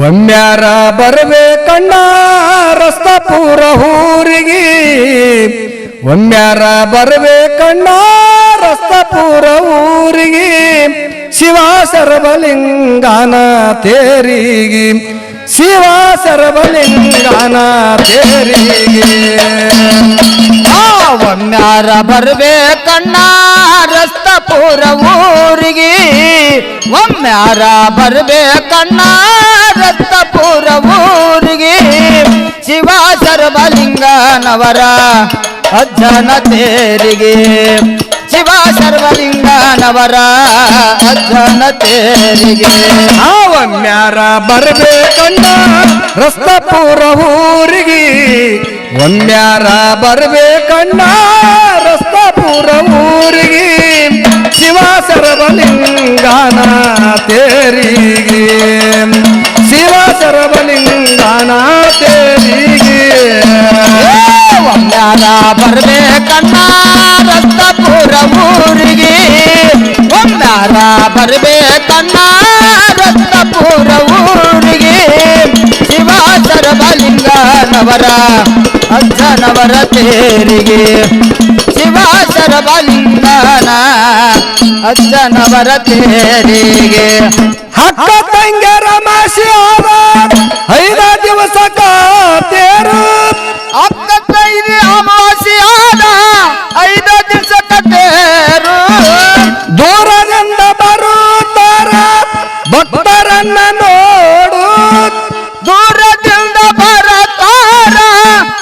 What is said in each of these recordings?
ಒಮ್ಮ್ಯಾರ ಬರಬೇಕಣ್ಣ ರಸ್ತಾಪುರ ಊರಿಗೆ ಒಮ್ಮ್ಯಾರ ಬರಬೇಕಣ್ಣ ರಸ್ತಾಪುರ ಊರಿಗೆ ಶಿವ ಸರ್ವಲಿಂಗನ ತೇರಿಗೆ ಶಿವ ಸರ್ವಲಿಂಗನ ತೇರಿಗೆ ಒಮ್ಮ್ಯಾರ ಬರಬೇಕಣ್ಣ ರಸ್ತಾಪುರ ಊರಿಗೆ ಒಮ್ಮ್ಯಾರ ಬರಬೇಕಣ್ಣ ರಸ್ತಾಪುರ ಊರಿಗೆ ಶಿವ ಸರ್ವಲಿಂಗನವರ ಅಜ್ಜನ ತೇರಿಗೆ ಶಿವ ಸರ್ವಲಿಂಗನವರ ಅಜ್ಜನ ತೇರಿಗೆ ಒಮ್ಮ್ಯಾರ ಬರಬೇಕಣ್ಣ ರಸ್ತಾಪುರ ಊರಿಗೆ ಒಮ್ಮ್ಯಾರ ಬರಬೇಕಣ್ಣ ರಸ್ತಾಪುರ ಊರಿಗೆ ಶಿವ ಸರ್ವಲಿಂಗನ ತೇರಿಗೆ ಶಿವ ಸರ್ವಲಿಂಗನ ತೇರಿಗೆ ಒಮ್ಮ್ಯಾರ ಬರಬೇಕಣ್ಣ ರಸ್ತಾಪುರ ಊರಿಗೆ ಒಮ್ಮ್ಯಾರ ಬರಬೇಕಣ್ಣ ರಸ್ತಾಪುರ ಊರಿಗೆ ಶಿವ ಸರ್ವಲಿಂಗನವರ ಅಜ್ಜನವರ ತೇರಿಗೆ ಶಿವ ಸರ್ವಲಿಂಗನ ಅಜ್ಜನವರ ತೇರಿಗೆ ಹಕ್ಕ ತಂಗರ ಮಾಸಿಯಾದ 5 ದಿವಸಕ್ಕ ತೇರು ಅಕ್ಕ ತೈರಿ ಅಮಾವಾಸ್ಯಾದ 5 ದಿವಸಕ್ಕ ತೇರು ದೂರದಿಂದ ಬರುತ್ತಾರ ಭಕ್ತರನ್ನ ನೋಡು ದೂರದಿಂದ ಬರತಾರ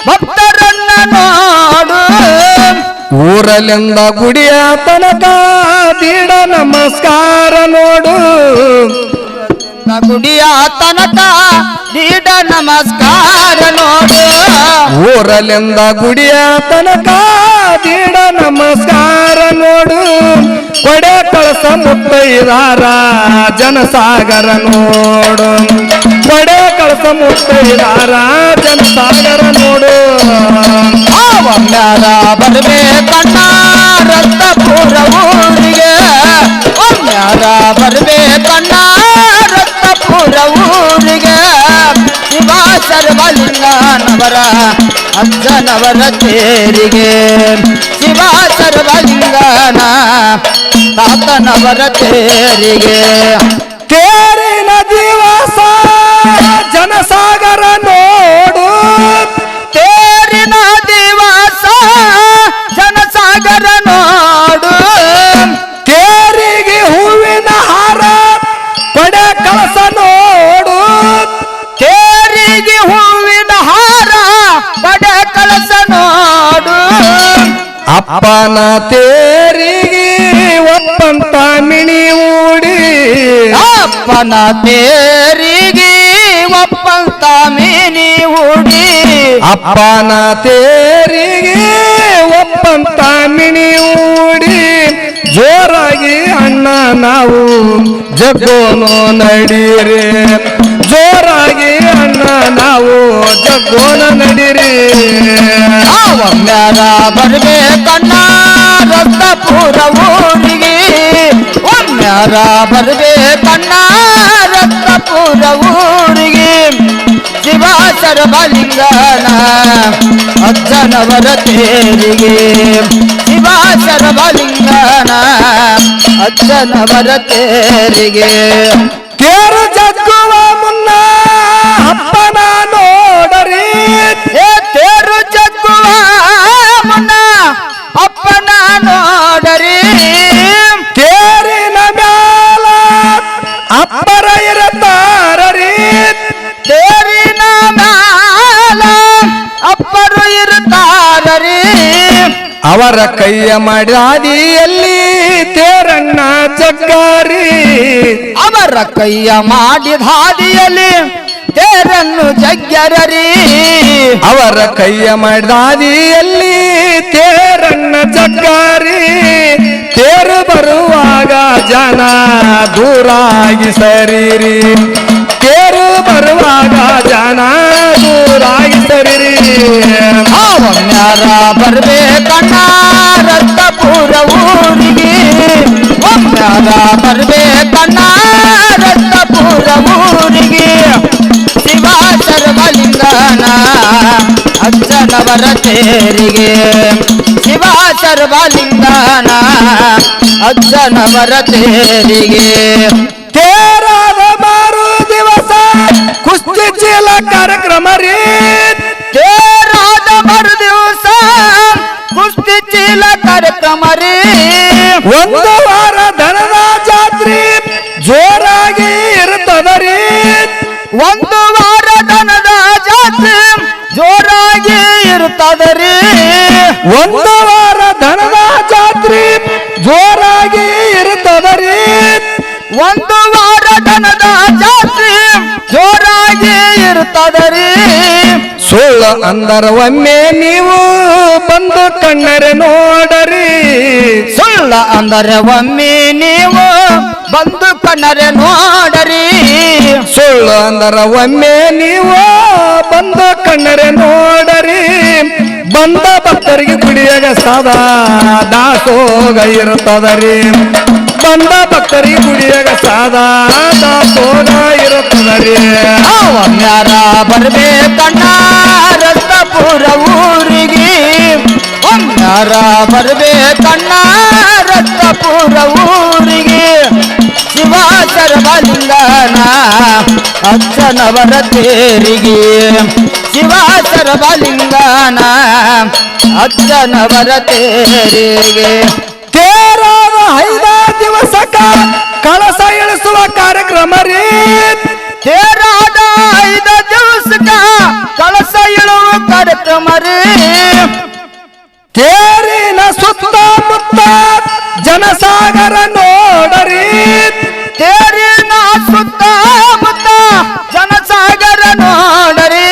ಭಕ್ತರನ್ನ ನೋಡು ಊರಲ್ಲಿಂದ ಗುಡಿಯ ತನಕ ದೀಡ ನಮಸ್ಕಾರ ನೋಡು ಗುಡಿಯ ತನಕ ದೀಡ ನಮಸ್ಕಾರ ನೋಡು ಊರಲ್ಲಿಂದ ಗುಡಿಯ ತನಕ ದೀಡ ನಮಸ್ಕಾರ ನೋಡು ಕೊಡೆ ಕಳಸ ಮುತ್ತೈದಾರ ಜನಸಾಗರ ನೋಡು ಕೊಡೆ ಕಳಸ ಮುತ್ತೈದಾರ ಜನಸಾಗರ ನೋಡು ಒಮ್ಮ್ಯಾರ ಬರಬೇಕಣ್ಣ ರಸ್ತಾಪುರ ಊರಿಗೆ ಒಮ್ಮ್ಯಾರ ಬರಬೇಕಣ್ಣ ರಸ್ತಾಪುರ ಊರಿಗೆ ಶಿವ ಸರ್ವಲಿಂಗನವರ ಅಜ್ಜನವರ ತೇರಿಗೆ ಶಿವ ಸರ್ವಲಿಂಗನ ತಾತನವರ ತೇರಿಗೆ ತೇರಿನ ದಿವಸ ಜನಸಾಗರ ನೋಡು ತೇರಿನ ದಿವಸ ಜನಸಾಗರ ನೋಡು ತೇರಿಗೆ ಹೂವಿನ ಹಾರ ಕೊಡೆ ಕಳಸ ನೋಡು ತೇರಿಗೆ ಹೂವಿನ ಹಾರ ಬಡ ಕಳಸ ನೋಡು ಅಪ್ಪನ ತೇರಿಗೆ ಒಪ್ಪಂತ ಮಿಣಿ ಊಡಿ ಅಪ್ಪನ ತೇರಿಗೆ ಒಪ್ಪಂತ ಮೀನಿ ಉಡಿ ಅಪ್ಪನ ತೇರಿಗೆ ಒಪ್ಪಂತ ಮಿಣಿ ಊಡಿ ಜೋರಾಗಿ ಅಣ್ಣ ನಾವು ಜಗ್ಗೋನು ನಡೀರಿ ಜೋರಾಗಿ ಅಣ್ಣ ನಾವು ಜಗ್ಗೋನ ನಡೀರಿ ಒಮ್ಮ್ಯಾರ ಬರಬೇಕಣ್ಣ ರಸ್ತಾಪುರ ಊರಿಗೆ ಒಮ್ಮ್ಯಾರ ಬರಬೇಕಣ್ಣ ರಸ್ತಾಪುರ ಊರಿಗೆ ಶಿವ ಸರ್ವಲಿಂಗನ ಅಜ್ಜನವರ ತೇರಿಗೆ ಶಿವ ಸರ್ವಲಿಂಗನ ಅಜ್ಜನವರ ತೇರಿಗೆ ತೇರು ಜಗ್ಗುವ ಮುನ್ನ ಅಪ್ಪನ ನೋಡರಿ ತೇರು ಜಗ್ಗುವ ಮುನ್ನ ಅಪ್ಪನ ನೋಡರಿ ತೇರಿನ ಮ್ಯಾಲ ಅಪ್ಪರ ಇರುತ್ತಾರರಿ ತೇರಿನ ಮ್ಯಾಲ ಅಪ್ಪರು ಇರುತ್ತಾರರಿ ಅವರ ಕೈಯ ಮಾಡಿದಾದಿಯಲ್ಲಿ ತೇರಣ್ಣ ಜಗ್ಗಾರಿ ಅವರ ಕೈಯ ಮಾಡಿದ ಹಾದಿಯಲ್ಲಿ ತೇರನ್ನು ಜಗ್ಗರರಿ ಅವರ ಕೈಯ ಮಾಡಿದಾದಿಯಲ್ಲಿ ತೇರಣ್ಣ ಜಗ್ಗಾರಿ ತೇರು ಬರುವಾಗ ಜನ ದೂರಾಗಿ ಸರಿರಿ ತೇರು ಬರುವಾಗ ಜನ ದೂರಾಗಿ ಸರಿರಿ ಒಮ್ಮ್ಯಾರ ಬರ್ಬೇಕಣ್ಣ ರಕ್ತಪುರ ಊರಿಗೆ ಒಮ್ಮ್ಯಾರ ಬರ್ಬೇಕಣ್ಣ ರಕ್ತಪುರ ಊರಿಗೆ ಅಜ್ಜನವರ ತೇರಿಗೆ ಶಿವ ಸರ್ವಲಿಂಗನ ಅಜ್ಜನವರ ತೇರಿಗೆ ತೇರಾದ ಮಾರು ದಿವಸ ಕುಸ್ತಿ ಚೀಲ ಕಾರ್ಯಕ್ರಮ ರೀ ತೇರಾದ ಮರು ದಿವಸ ಕುಸ್ತಿ ಚೀಲ ಕಾರ್ಯಕ್ರಮ ರೀ ಒಂದು ವಾರ ದನದ ಜಾತ್ರೆ ಜೋರಾಗಿ ಇರುತ್ತದರಿ ಒಂದು ವಾರ ದನದ ಜಾತ್ರೆ ಜೋರಾಗಿ ಇರುತ್ತದರಿ ಒಂದು ವಾರ ದನದ ಜಾತ್ರೆ ಜೋರಾಗಿ ಇರುತ್ತದರಿ ಒಂದು ವಾರ ದನದ ಜಾತ್ರೆ ಜೋರಾಗಿ ಇರುತ್ತದರಿ ಸುಳ್ಳು ಅಂದರ ಒಮ್ಮೆ ನೀವು ಬಂದು ಕಣ್ಣರೆ ನೋಡರಿ ಸುಳ್ಳ ಅಂದರೆ ಒಮ್ಮೆ ನೀವು ಬಂದು ಕಣ್ಣರೆ ನೋಡರಿ ಸುಳ್ಳು ಅಂದರ ಒಮ್ಮೆ ನೀವು ಬಂದು ಕಣ್ಣರೆ ನೋಡರಿ ಬಂದ ಭಕ್ತರಿಗೆ ಕುಡಿಯಾಗ ಸದಾ ದಾಸೋಗ ಇರುತ್ತದರಿ ಬಂದ ಭಕ್ತರಿಗೆ ಕುಡಿಯಾಗ ಸದಾ ದಾಸೋಗ ಇರುತ್ತದರಿ ಒಮ್ಮ್ಯಾರ ಬರ್ಬೇಕಣ್ಣ ರಕ್ತಪುರ ಊರಿಗೆ ಒಮ್ಮ್ಯಾರ ಬರ್ಬೇಕಣ್ಣ ರಕ್ತಪುರ ಊರಿಗೆ ಶಿವ ಸರ್ವಲಿಂಗನ ಅಜ್ಜನವರ ತೇರಿಗೆ ಶಿವ ಸರ್ವಲಿಂಗನ ಅಜ್ಜನವರ ತೇರಿಗೆ ತೇರಾದ 5 ದಿವಸಕ್ಕ ಕಳಸ ಇಳಿಸುವ ಕಾರ್ಯಕ್ರಮ ರೀ ತೇರಾದ 5 ದಿವಸಕ್ಕ ಕಳಸ ಇಳುವ ಕಾರ್ಯಕ್ರಮ ರೀ ತೇರಿನ ಸುತ್ತಮುತ್ತ ಜನಸಾಗರ ನೋಡರಿ ತೇರಿನ ಸುತ್ತಮುತ್ತ ಜನಸಾಗರ ನೋಡರಿ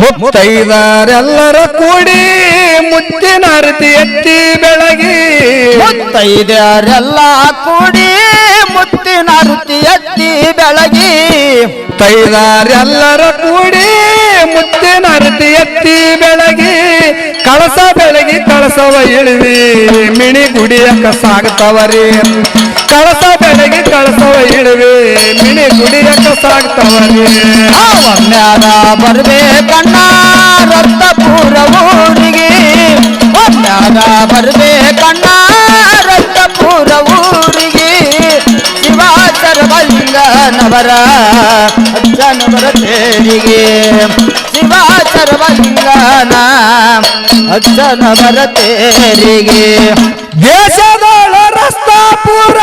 ಮುತ್ತೈದರೆಲ್ಲರ ಕೂಡಿ ಮುತ್ತಿನ ಅರತಿ ಎತ್ತಿ ಬೆಳಗಿ ಮುತ್ತೈದರೆಲ್ಲ ಕೂಡಿ ಮುತ್ತಿನ ಅರತಿ ಎತ್ತಿ ಬೆಳಗಿ ತೈದಾರೆಲ್ಲರ ಕೂಡಿ ಮುತ್ತಿನ ಅರತಿ ಎತ್ತಿ ಬೆಳಗಿ ಕಳಸ ಬೆಳಗಿ ಕಳಸವ ಇಳಿವಿ ಮಿಣಿ ಗುಡಿಯಕ್ಕ ಸಾಗ್ತವರಿ ಕಳಸ ಬೆಳಗಿ ಕಳಸವ ಇಳಿವಿ ಮಿಣಿ ಗುಡಿಯಕ್ಕ ಸಾಗ್ತವರಿ ಒಮ್ಮ್ಯಾರ ಬರ್ಬೇಕಣ್ಣ ರಕ್ತಪುರ ಊರಿಗೆ ಒಮ್ಮ್ಯಾರ ಬರ್ಬೇಕಣ್ಣ ರಕ್ತಪುರ ಊರಿಗೆ ಶಿವ ಸರ್ವಲಿಂಗನವರ ಅಜ್ಜನವರ ತೇರಿಗೆ ಶಿವ ಸರ್ವಲಿಂಗನ ಅಜ್ಜನವರ ತೇರಿಗೆ ದೇಶದೊಳ ರಸ್ತಾಪುರ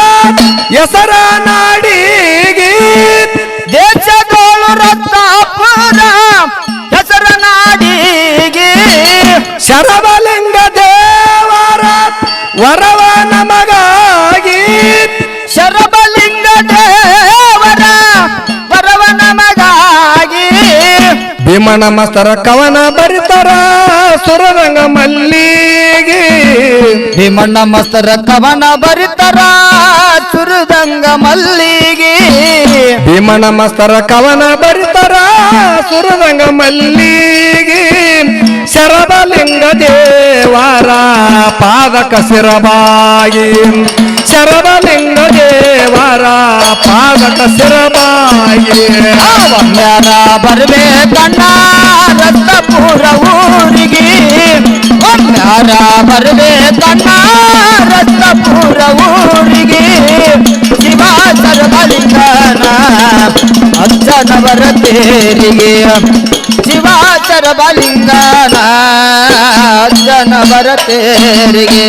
ಹೆಸರ ನಾಡಿಗೆ ದೇಶದೋಳು ರಕ್ತಾಪುರ ಹೆಸರ ನಾಡಿಗೆ ಶರಬಲಿಂಗ ದೇವರ ವರವ ನಮಗಾಗಿ ಶರಬಲಿಂಗ ದೇವರ ವರವ ನಮಗಾಗಿ ಭೀಮನ ಮಸ್ತರ ಕವನ ಬರಿತರ ಸುರರಂಗ ಮಲ್ಲಿಗೆ ಭೀಮಣ್ಣ ಮಸ್ತರ ಕವನ ಬರಿತರ ಸುರದಂಗ ಮಲ್ಲಿಗೆ ಭೀಮನ ಮಸ್ತರ ಕವನ ಬರಿತರ ಸುರರಂಗ ಮಲ್ಲಿಗೆ ಶರಬಲಿಂಗ ದೇವರ ಪಾದಕ ಶಿರಬಾಗಿ ಶರಬಲಿಂಗ ದೇವರ ಪಾದಕ ಶಿರಬಾಗಿ ಒಮ್ಮ್ಯಾರ ಬರ್ಬೇಕಣ್ಣ ರಕ್ತಪುರ ಊರಿಗೆ ಒಮ್ಮ್ಯಾರ ಬರ್ಬೇಕಣ್ಣ ರಕ್ತಪುರ ಊರಿಗೆ ಶಿವ ಸರ್ವಲಿಂಗನ ಅಜ್ಜನವರ ತೇರಿಗೆ ಶಿವ ಸರ್ವಲಿಂಗನ ಅಜ್ಜನವರ ತೇರಿಗೆ